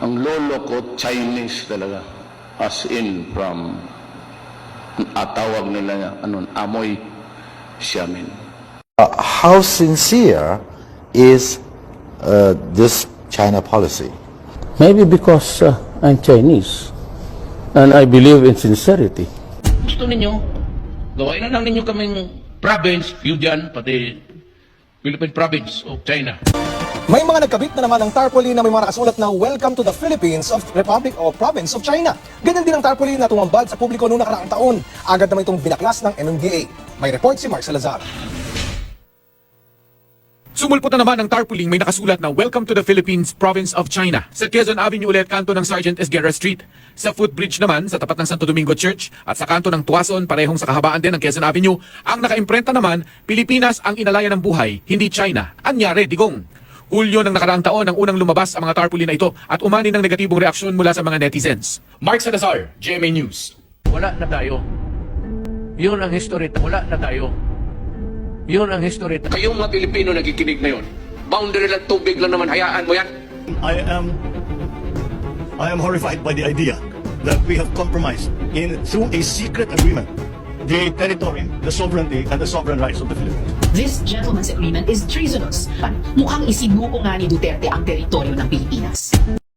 Ang lolo ko, Chinese talaga. As in, from, tawag nila niya, amoy siyamin. How sincere is this China policy? Maybe because I'm Chinese and I believe in sincerity. Gusto ninyo, gawain na lang ninyo kaming province, Fujian, pati Philippine Province of China. May mga nagkabit na naman ng tarpaulin na may mga nakasulat na Welcome to the Philippines of Republic o Province of China. Ganyan din ang tarpaulin na tumambad sa publiko noong nakaraang taon. Agad naman itong binaklas ng MMDA. May report si Mark Salazar. Sumulpot na naman ang tarpaulin may nakasulat na Welcome to the Philippines, Province of China sa Quezon Avenue ulit, kanto ng Sergeant Esguerra Street. Sa footbridge naman sa tapat ng Santo Domingo Church at sa kanto ng Tuason, parehong sa kahabaan din ng Quezon Avenue, ang nakaimprenta naman, Pilipinas ang inalaya ng buhay, hindi China. Anyare, digong. Hulyo ng nakaraang taon ang unang lumabas ang mga tarpaulin na ito at umani ng negatibong reaksyon mula sa mga netizens. Mark Salazar, GMA News. Wala na tayo. Yun ang history. Wala na tayo. Yun ang history. Kayong mga Pilipino nakikinig na yun. Boundary lang, tubig lang naman, hayaan mo yan. I am horrified by the idea that we have compromised through a secret agreement the territory, the sovereignty, and the sovereign rights of the Philippines. This gentleman's agreement is treasonous. Mukhang isinuko nga ni Duterte ang teritoryo ng Pilipinas.